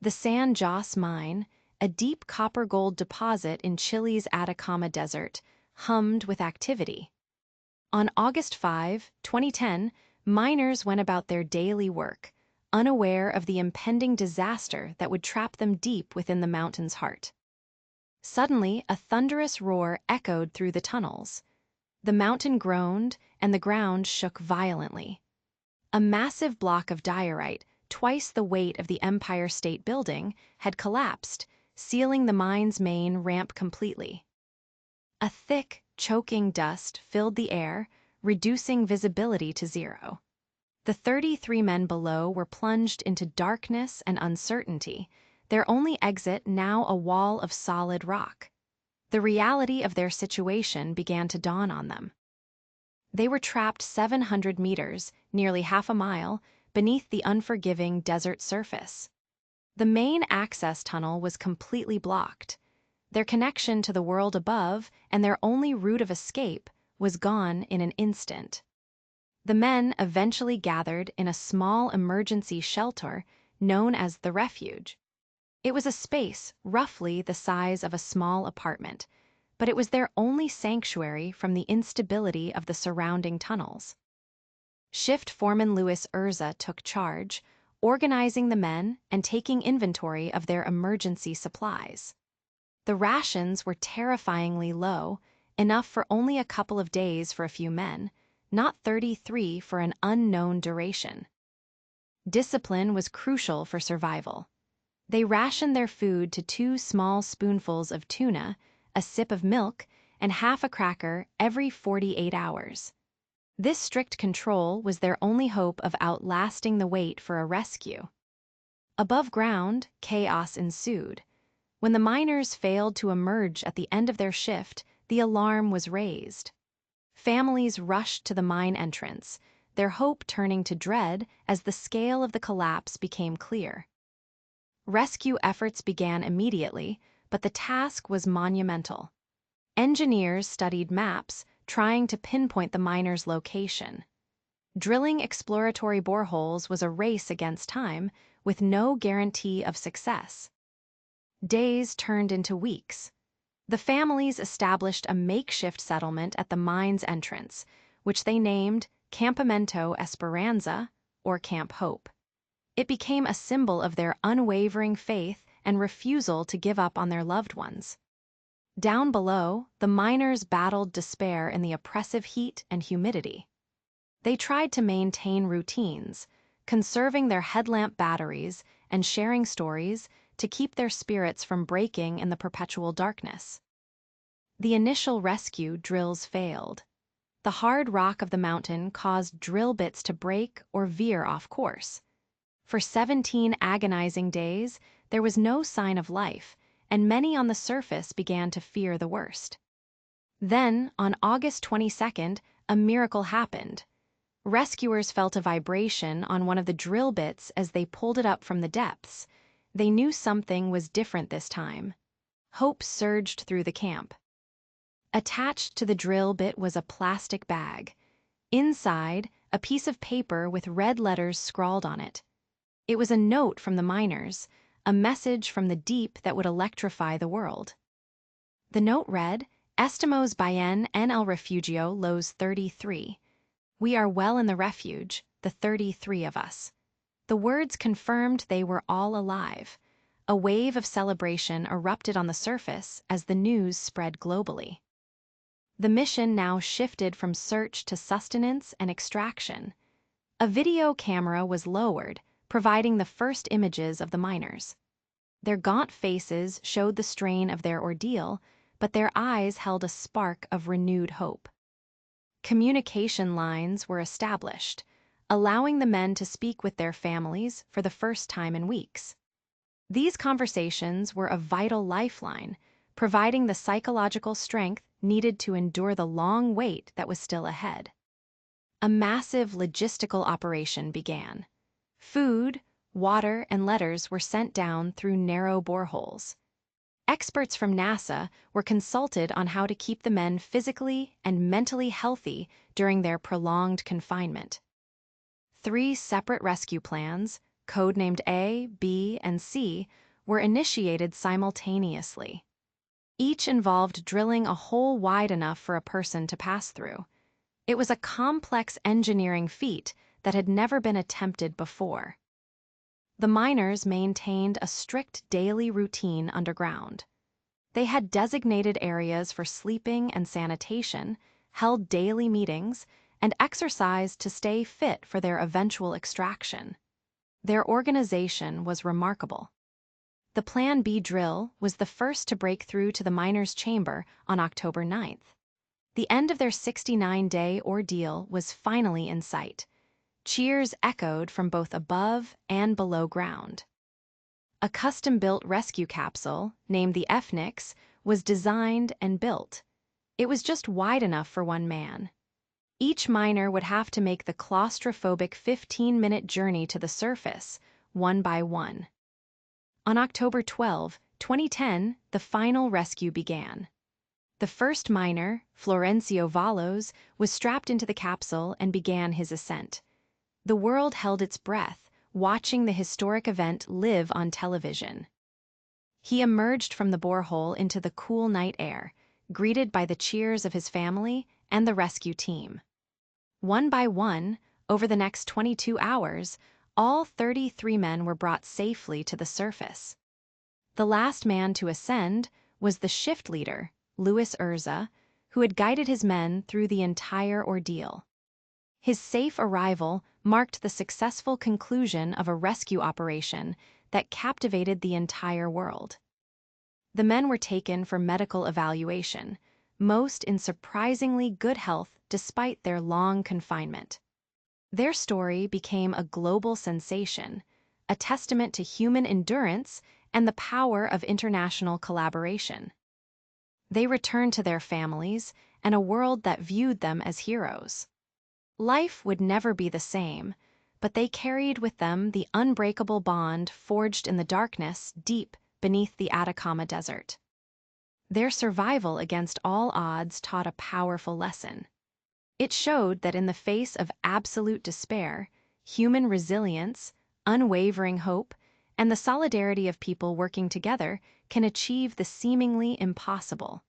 The San Jose mine, a deep copper-gold deposit in Chile's Atacama Desert, hummed with activity. On August 5, 2010, miners went about their daily work, unaware of the impending disaster that would trap them deep within the mountain's heart. Suddenly, a thunderous roar echoed through the tunnels. The mountain groaned, and the ground shook violently. A massive block of diorite, twice the weight of the Empire State Building, had collapsed, sealing the mine's main ramp completely. A thick, choking dust filled the air, reducing visibility to zero. The 33 men below were plunged into darkness and uncertainty, their only exit now a wall of solid rock. The reality of their situation began to dawn on them. They were trapped 700 meters, nearly half a mile, beneath the unforgiving desert surface. The main access tunnel was completely blocked. Their connection to the world above and their only route of escape was gone in an instant. The men eventually gathered in a small emergency shelter known as the refuge. It was a space roughly the size of a small apartment, but it was their only sanctuary from the instability of the surrounding tunnels. Shift Foreman Louis Urza took charge, organizing the men and taking inventory of their emergency supplies. The rations were terrifyingly low, enough for only a couple of days for a few men, not 33 for an unknown duration. Discipline was crucial for survival. They rationed their food to 2 small spoonfuls of tuna, a sip of milk, and half a cracker every 48 hours. This strict control was their only hope of outlasting the wait for a rescue. Above ground, chaos ensued. When the miners failed to emerge at the end of their shift, the alarm was raised. Families rushed to the mine entrance, their hope turning to dread as the scale of the collapse became clear. Rescue efforts began immediately, but the task was monumental. Engineers studied maps, trying to pinpoint the miners' location. Drilling exploratory boreholes was a race against time, with no guarantee of success. Days turned into weeks. The families established a makeshift settlement at the mine's entrance, which they named Campamento Esperanza, or Camp Hope. It became a symbol of their unwavering faith and refusal to give up on their loved ones. Down below, the miners battled despair in the oppressive heat and humidity. They tried to maintain routines, conserving their headlamp batteries and sharing stories to keep their spirits from breaking in the perpetual darkness. The initial rescue drills failed. The hard rock of the mountain caused drill bits to break or veer off course. For 17 agonizing days, there was no sign of life, and many on the surface began to fear the worst. Then, on August 22nd, a miracle happened. Rescuers felt a vibration on one of the drill bits as they pulled it up from the depths. They knew something was different this time. Hope surged through the camp. Attached to the drill bit was a plastic bag. Inside, a piece of paper with red letters scrawled on it. It was a note from the miners, a message from the deep that would electrify the world. The note read, Estamos bien en el refugio los 33. We are well in the refuge, the 33 of us. The words confirmed they were all alive. A wave of celebration erupted on the surface as the news spread globally. The mission now shifted from search to sustenance and extraction. A video camera was lowered, providing the first images of the miners. Their gaunt faces showed the strain of their ordeal, but their eyes held a spark of renewed hope. Communication lines were established, allowing the men to speak with their families for the first time in weeks. These conversations were a vital lifeline, providing the psychological strength needed to endure the long wait that was still ahead. A massive logistical operation began. Food, water, and letters were sent down through narrow boreholes. Experts from NASA were consulted on how to keep the men physically and mentally healthy during their prolonged confinement. 3 separate rescue plans, codenamed A, B, and C, were initiated simultaneously. Each involved drilling a hole wide enough for a person to pass through. It was a complex engineering feat that had never been attempted before. The miners maintained a strict daily routine underground. They had designated areas for sleeping and sanitation, held daily meetings, and exercised to stay fit for their eventual extraction. Their organization was remarkable. The Plan B drill was the first to break through to the miners' chamber on October 9th. The end of their 69-day ordeal was finally in sight. Cheers echoed from both above and below ground. A custom-built rescue capsule, named the FNIX, was designed and built. It was just wide enough for one man. Each miner would have to make the claustrophobic 15-minute journey to the surface, one by one. On October 12, 2010, the final rescue began. The first miner, Florencio Valos, was strapped into the capsule and began his ascent. The world held its breath, watching the historic event live on television. He emerged from the borehole into the cool night air, greeted by the cheers of his family and the rescue team. One by one, over the next 22 hours, all 33 men were brought safely to the surface. The last man to ascend was the shift leader, Luis Urza, who had guided his men through the entire ordeal. His safe arrival marked the successful conclusion of a rescue operation that captivated the entire world. The men were taken for medical evaluation, most in surprisingly good health despite their long confinement. Their story became a global sensation, a testament to human endurance and the power of international collaboration. They returned to their families and a world that viewed them as heroes. Life would never be the same, but they carried with them the unbreakable bond forged in the darkness deep beneath the Atacama Desert. Their survival against all odds taught a powerful lesson. It showed that in the face of absolute despair, human resilience, unwavering hope, and the solidarity of people working together can achieve the seemingly impossible.